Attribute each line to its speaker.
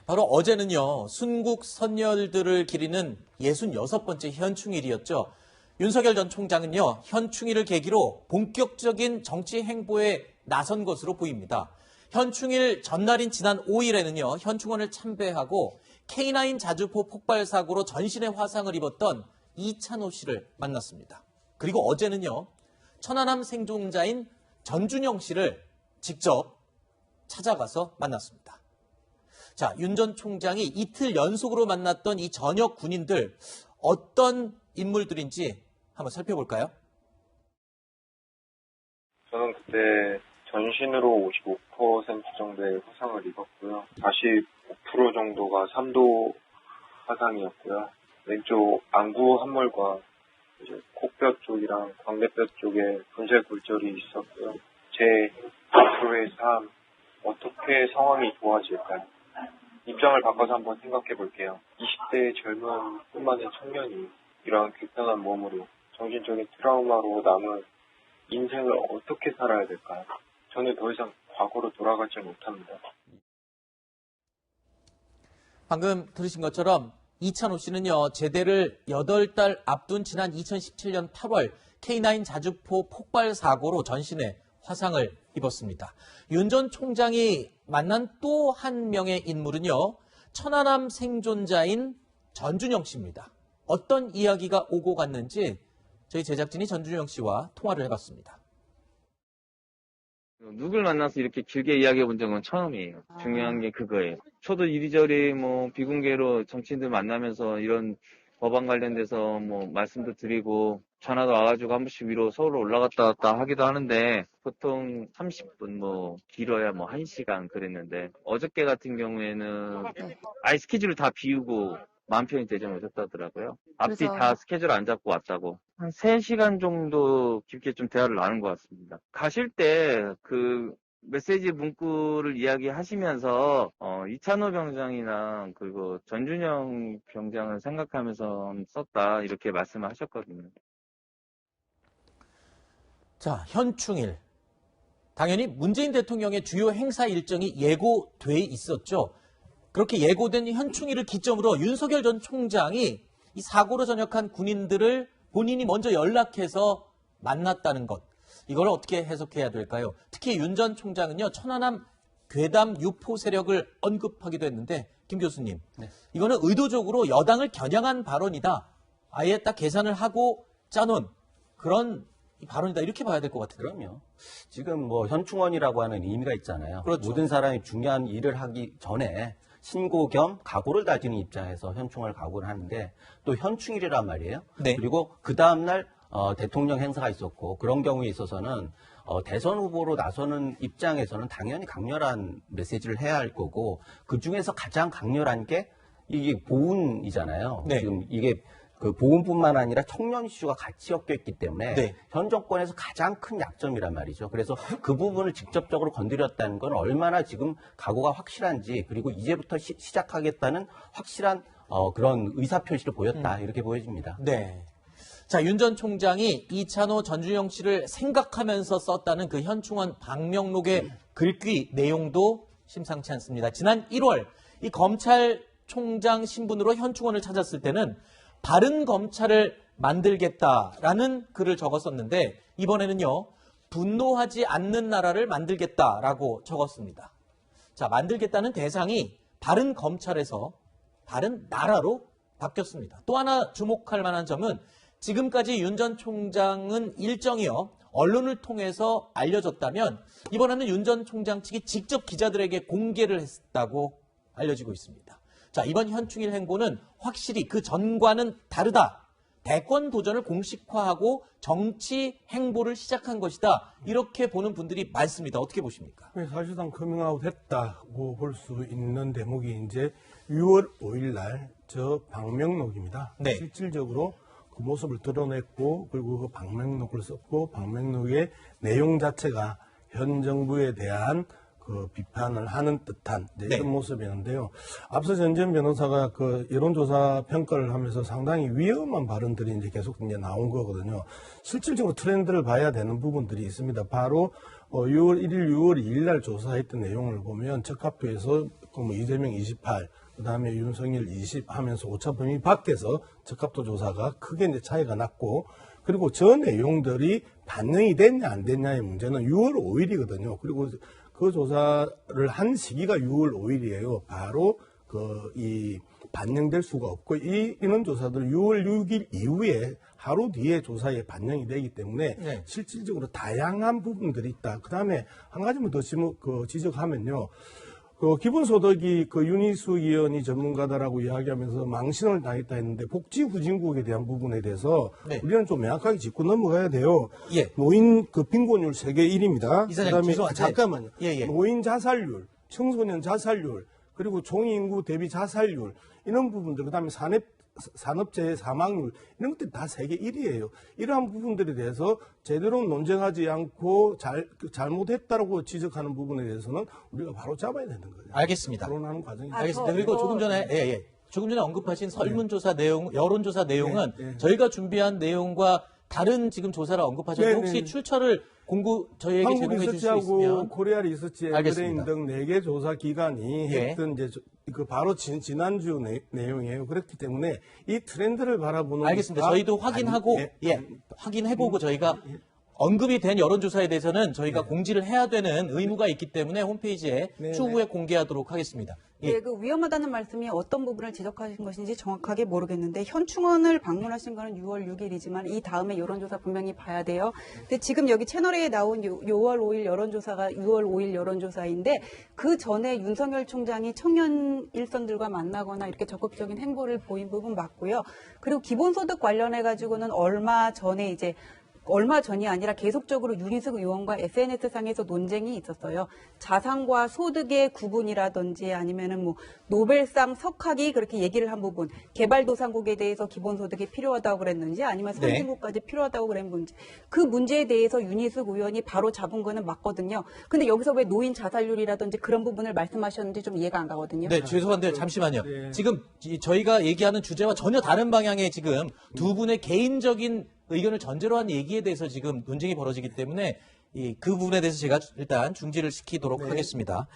Speaker 1: 바로 어제는요, 순국 선열들을 기리는 66번째 현충일이었죠. 윤석열 전 총장은요, 현충일을 계기로 본격적인 정치 행보에 나선 것으로 보입니다. 현충일 전날인 지난 5일에는요, 현충원을 참배하고 K9 자주포 폭발 사고로 전신에 화상을 입었던 이찬호 씨를 만났습니다. 그리고 어제는요, 천안함 생존자인 전준영 씨를 직접 찾아가서 만났습니다. 자, 윤 전 총장이 이틀 연속으로 만났던 이 전역 군인들, 어떤 인물들인지 한번 살펴볼까요?
Speaker 2: 저는 그때 전신으로 55% 정도의 화상을 입었고요. 45% 정도가 3도 화상이었고요. 왼쪽 안구 함몰과 이제 코뼈 쪽이랑 광대뼈 쪽에 분쇄 골절이 있었고요. 제 앞으로의 삶, 어떻게 상황이 좋아질까요? 입장을 바꿔서 한번 생각해 볼게요. 20대의 젊은 꿈많은 청년이 이러한 불편한 몸으로 정신적인 트라우마로 남은 인생을 어떻게 살아야 될까요? 저는 더 이상 과거로 돌아가지 못합니다.
Speaker 1: 방금 들으신 것처럼 이찬호 씨는요, 제대를 8달 앞둔 지난 2017년 8월 K9 자주포 폭발 사고로 전신에 화상을 입었습니다. 윤 전 총장이 만난 또 한 명의 인물은요, 천안함 생존자인 전준영 씨입니다. 어떤 이야기가 오고 갔는지 저희 제작진이 전준영 씨와 통화를 해봤습니다.
Speaker 3: 누굴 만나서 이렇게 길게 이야기해 본 적은 처음이에요. 중요한 게 그거예요. 저도 이리저리 비공개로 정치인들 만나면서 이런 법안 관련돼서 말씀도 드리고 전화도 와가지고 한 번씩 위로 서울로 올라갔다 왔다 하기도 하는데 보통 30분 길어야 1시간 그랬는데 어저께 같은 경우에는 아예 스케줄을 다 비우고 마음 편히 되지 못했다더라고요. 앞뒤 다 스케줄 안 잡고 왔다고. 한 3시간 정도 깊게 좀 대화를 나눈 것 같습니다. 가실 때 그 메시지 문구를 이야기하시면서 이찬호 병장이나 그리고 전준영 병장을 생각하면서 썼다 이렇게 말씀을 하셨거든요.
Speaker 1: 자, 현충일. 당연히 문재인 대통령의 주요 행사 일정이 예고돼 있었죠. 그렇게 예고된 현충일을 기점으로 윤석열 전 총장이 이 사고로 전역한 군인들을 본인이 먼저 연락해서 만났다는 것. 이걸 어떻게 해석해야 될까요? 특히 윤 전 총장은요, 천안함 괴담 유포 세력을 언급하기도 했는데, 김 교수님, 네. 이거는 의도적으로 여당을 겨냥한 발언이다. 아예 딱 계산을 하고 짜놓은 그런 발언이다. 이렇게 봐야 될 것 같은데요.
Speaker 4: 그럼요. 지금 현충원이라고 하는 의미가 있잖아요.
Speaker 1: 그렇죠.
Speaker 4: 모든 사람이 중요한 일을 하기 전에 신고 겸 각오를 다지는 입장에서 현충을 각오를 하는데 또 현충일이란 말이에요.
Speaker 1: 네.
Speaker 4: 그리고 그 다음날 대통령 행사가 있었고 그런 경우에 있어서는 대선 후보로 나서는 입장에서는 당연히 강렬한 메시지를 해야 할 거고 그중에서 가장 강렬한 게 이게 보훈이잖아요.
Speaker 1: 네.
Speaker 4: 지금 이게 그 보훈뿐만 아니라 청년 이슈가 같이 엮여 있기 때문에
Speaker 1: 네.
Speaker 4: 현 정권에서 가장 큰 약점이란 말이죠. 그래서 그 부분을 직접적으로 건드렸다는 건 얼마나 지금 각오가 확실한지 그리고 이제부터 시작하겠다는 확실한 그런 의사표시를 보였다. 이렇게 보여집니다.
Speaker 1: 네. 자, 윤 전 총장이 이찬호 전준영 씨를 생각하면서 썼다는 그 현충원 방명록의 글귀 내용도 심상치 않습니다. 지난 1월 이 검찰총장 신분으로 현충원을 찾았을 때는 바른 검찰을 만들겠다라는 글을 적었었는데 이번에는요, 분노하지 않는 나라를 만들겠다라고 적었습니다. 자, 만들겠다는 대상이 바른 검찰에서 바른 나라로 바뀌었습니다. 또 하나 주목할 만한 점은 지금까지 윤 전 총장은 일정이요, 언론을 통해서 알려졌다면 이번에는 윤 전 총장 측이 직접 기자들에게 공개를 했다고 알려지고 있습니다. 자, 이번 현충일 행보는 확실히 그 전과는 다르다. 대권 도전을 공식화하고 정치 행보를 시작한 것이다. 이렇게 보는 분들이 많습니다. 어떻게 보십니까?
Speaker 5: 사실상 커밍아웃 했다고 볼 수 있는 대목이 이제 6월 5일 날 저 방명록입니다.
Speaker 1: 네.
Speaker 5: 실질적으로 그 모습을 드러냈고 그리고 그 방명록을 썼고 방명록의 내용 자체가 현 정부에 대한 그 비판을 하는 듯한 이런 모습이었는데요. 앞서 전지현 변호사가 그 여론조사 평가를 하면서 상당히 위험한 발언들이 이제 계속 이제 나온 거거든요. 실질적으로 트렌드를 봐야 되는 부분들이 있습니다. 바로 6월 1일, 6월 2일 날 조사했던 내용을 보면 적합표에서 뭐 이재명 28, 그다음에 윤석열 20 하면서 오차 범위 밖에서 적합도 조사가 크게 이제 차이가 났고, 그리고 저 내용들이 반영이 됐냐 안 됐냐의 문제는 6월 5일이거든요. 그리고 그 조사를 한 시기가 6월 5일이에요. 바로 이 반영될 수가 없고, 이런 조사들 6월 6일 이후에 하루 뒤에 조사에 반영이 되기 때문에
Speaker 1: 네.
Speaker 5: 실질적으로 다양한 부분들이 있다. 그 다음에 한 가지만 더 지적하면요. 기본소득이 윤희숙 의원이 전문가다라고 이야기하면서 망신을 당했다 했는데, 복지후진국에 대한 부분에 대해서
Speaker 1: 네.
Speaker 5: 우리는 좀 명확하게 짚고 넘어가야 돼요.
Speaker 1: 예.
Speaker 5: 노인 빈곤율 세계 1위입니다.
Speaker 1: 이사장님, 죄송한데.
Speaker 5: 잠깐만요.
Speaker 1: 예.
Speaker 5: 노인 자살률, 청소년 자살률, 그리고 총인구 대비 자살률, 이런 부분들, 그다음에 산업재해 사망률, 이런 것들이 다 세계 1위예요. 이러한 부분들에 대해서 제대로 논쟁하지 않고 잘못했다라고 지적하는 부분에 대해서는 우리가 바로 잡아야 되는 거예요.
Speaker 1: 알겠습니다.
Speaker 5: 토론하는 과정이.
Speaker 1: 알겠습니다. 그리고 조금 전에 조금 전에 언급하신 설문조사 내용, 여론조사 내용은 저희가 준비한 내용과 다른 지금 조사를 언급하셨는데 혹시 출처를 저희에게
Speaker 5: 한국
Speaker 1: 제공해 주실 수
Speaker 5: 리서치하고
Speaker 1: 있으면.
Speaker 5: 코리아 리서치,
Speaker 1: 알겠습니다.
Speaker 5: 에브레인 등 4개 조사 기관이
Speaker 1: 예.
Speaker 5: 했던 이제 바로 지난주 내용이에요. 그렇기 때문에 이 트렌드를 바라보는.
Speaker 1: 알겠습니다. 저희도 확인하고 확인해보고 저희가 언급이 된 여론조사에 대해서는 저희가 공지를 해야 되는 의무가 있기 때문에 홈페이지에 추후에 공개하도록 하겠습니다.
Speaker 6: 네, 그 위험하다는 말씀이 어떤 부분을 지적하신 것인지 정확하게 모르겠는데, 현충원을 방문하신 거는 6월 6일이지만 이 다음에 여론조사 분명히 봐야 돼요. 근데 지금 여기 채널에 나온 6월 5일 여론조사가 6월 5일 여론조사인데, 그 전에 윤석열 총장이 청년 일선들과 만나거나 이렇게 적극적인 행보를 보인 부분 맞고요. 그리고 기본소득 관련해 가지고는 얼마 전이 아니라 계속적으로 윤희숙 의원과 SNS상에서 논쟁이 있었어요. 자산과 소득의 구분이라든지 아니면은 뭐 노벨상 석학이 그렇게 얘기를 한 부분, 개발도상국에 대해서 기본소득이 필요하다고 그랬는지 아니면 선진국까지 필요하다고 그랬는지, 그 문제에 대해서 윤희숙 의원이 바로 잡은 거는 맞거든요. 근데 여기서 왜 노인 자살률이라든지 그런 부분을 말씀하셨는지 좀 이해가 안 가거든요.
Speaker 1: 네, 죄송한데 잠시만요. 지금 저희가 얘기하는 주제와 전혀 다른 방향의 지금 두 분의 개인적인 의견을 전제로 한 얘기에 대해서 지금 논쟁이 벌어지기 때문에 그 부분에 대해서 제가 일단 중지를 시키도록 하겠습니다.